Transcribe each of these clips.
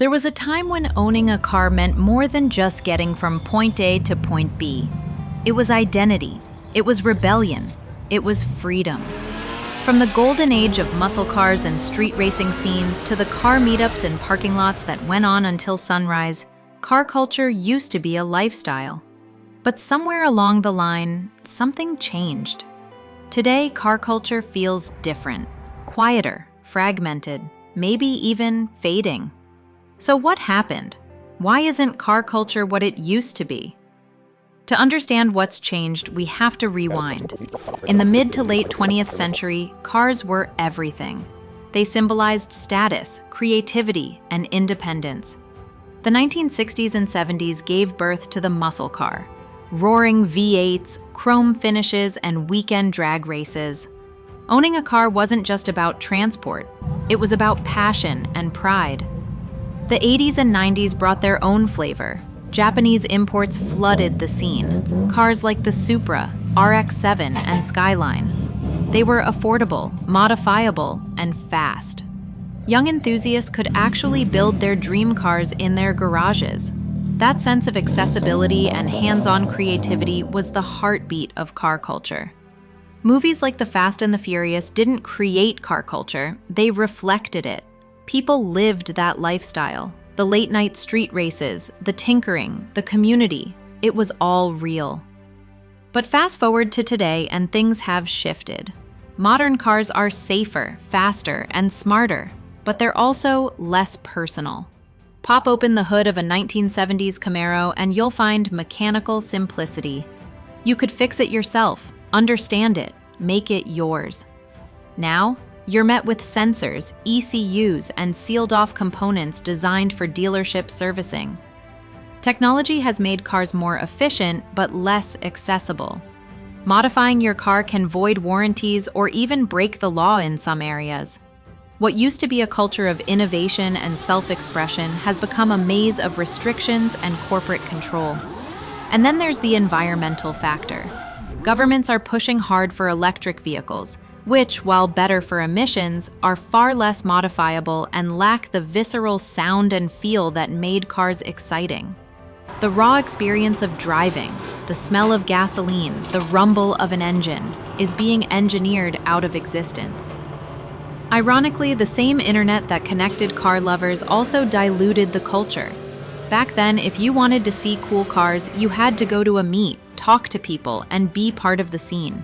There was a time when owning a car meant more than just getting from point A to point B. It was identity, it was rebellion, it was freedom. From the golden age of muscle cars and street racing scenes to the car meetups and parking lots that went on until sunrise, car culture used to be a lifestyle. But somewhere along the line, something changed. Today, car culture feels different, quieter, fragmented, maybe even fading. So what happened? Why isn't car culture what it used to be? To understand what's changed, we have to rewind. In the mid to late 20th century, cars were everything. They symbolized status, creativity, and independence. The 1960s and 70s gave birth to the muscle car. Roaring V8s, chrome finishes, and weekend drag races. Owning a car wasn't just about transport. It was about passion and pride. The 80s and 90s brought their own flavor. Japanese imports flooded the scene. Cars like the Supra, RX-7, and Skyline. They were affordable, modifiable, and fast. Young enthusiasts could actually build their dream cars in their garages. That sense of accessibility and hands-on creativity was the heartbeat of car culture. Movies like The Fast and the Furious didn't create car culture, they reflected it. People lived that lifestyle. The late-night street races, the tinkering, the community, it was all real. But fast forward to today and things have shifted. Modern cars are safer, faster, and smarter, but they're also less personal. Pop open the hood of a 1970s Camaro and you'll find mechanical simplicity. You could fix it yourself, understand it, make it yours. Now, you're met with sensors, ECUs, and sealed-off components designed for dealership servicing. Technology has made cars more efficient but less accessible. Modifying your car can void warranties or even break the law in some areas. What used to be a culture of innovation and self-expression has become a maze of restrictions and corporate control. And then there's the environmental factor. Governments are pushing hard for electric vehicles, which, while better for emissions, are far less modifiable and lack the visceral sound and feel that made cars exciting. The raw experience of driving, the smell of gasoline, the rumble of an engine, is being engineered out of existence. Ironically, the same internet that connected car lovers also diluted the culture. Back then, if you wanted to see cool cars, you had to go to a meet, talk to people, and be part of the scene.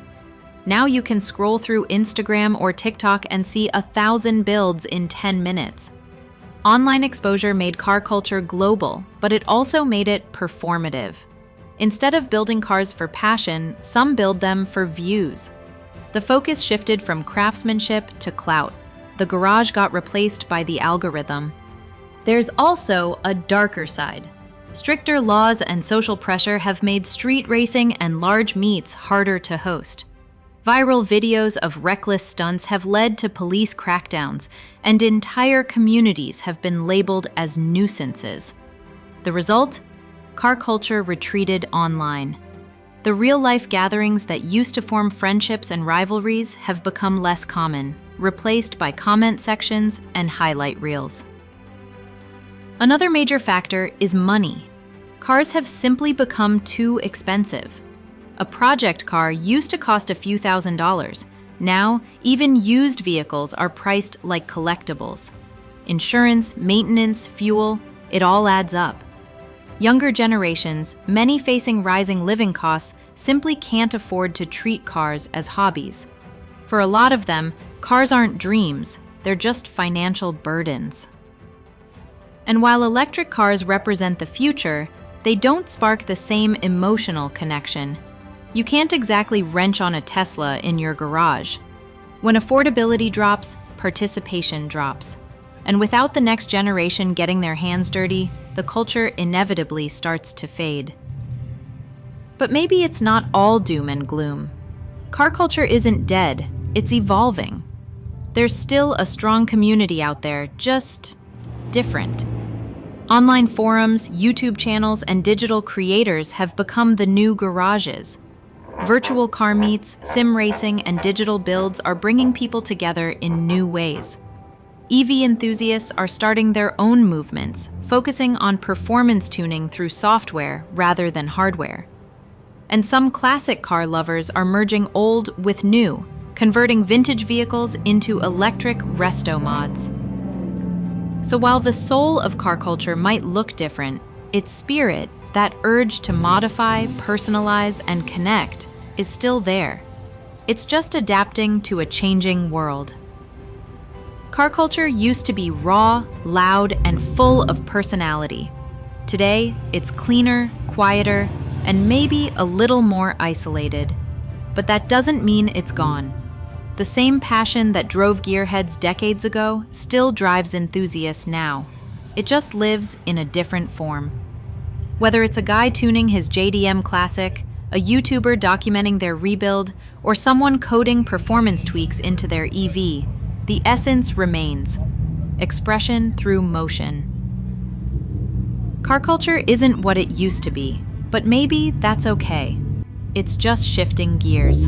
Now you can scroll through Instagram or TikTok and see 1,000 builds in 10 minutes. Online exposure made car culture global, but it also made it performative. Instead of building cars for passion, some build them for views. The focus shifted from craftsmanship to clout. The garage got replaced by the algorithm. There's also a darker side. Stricter laws and social pressure have made street racing and large meets harder to host. Viral videos of reckless stunts have led to police crackdowns, and entire communities have been labeled as nuisances. The result? Car culture retreated online. The real-life gatherings that used to form friendships and rivalries have become less common, replaced by comment sections and highlight reels. Another major factor is money. Cars have simply become too expensive. A project car used to cost a few $1,000s. Now, even used vehicles are priced like collectibles. Insurance, maintenance, fuel, it all adds up. Younger generations, many facing rising living costs, simply can't afford to treat cars as hobbies. For a lot of them, cars aren't dreams, they're just financial burdens. And while electric cars represent the future, they don't spark the same emotional connection. You can't exactly wrench on a Tesla in your garage. When affordability drops, participation drops. And without the next generation getting their hands dirty, the culture inevitably starts to fade. But maybe it's not all doom and gloom. Car culture isn't dead, it's evolving. There's still a strong community out there, just different. Online forums, YouTube channels, and digital creators have become the new garages. Virtual car meets, sim racing, and digital builds are bringing people together in new ways. EV enthusiasts are starting their own movements, focusing on performance tuning through software rather than hardware. And some classic car lovers are merging old with new, converting vintage vehicles into electric resto mods. So while the soul of car culture might look different, its spirit, that urge to modify, personalize, and connect, is still there. It's just adapting to a changing world. Car culture used to be raw, loud, and full of personality. Today, it's cleaner, quieter, and maybe a little more isolated. But that doesn't mean it's gone. The same passion that drove gearheads decades ago still drives enthusiasts now. It just lives in a different form. Whether it's a guy tuning his JDM Classic, a YouTuber documenting their rebuild, or someone coding performance tweaks into their EV, the essence remains: expression through motion. Car culture isn't what it used to be, but maybe that's okay. It's just shifting gears.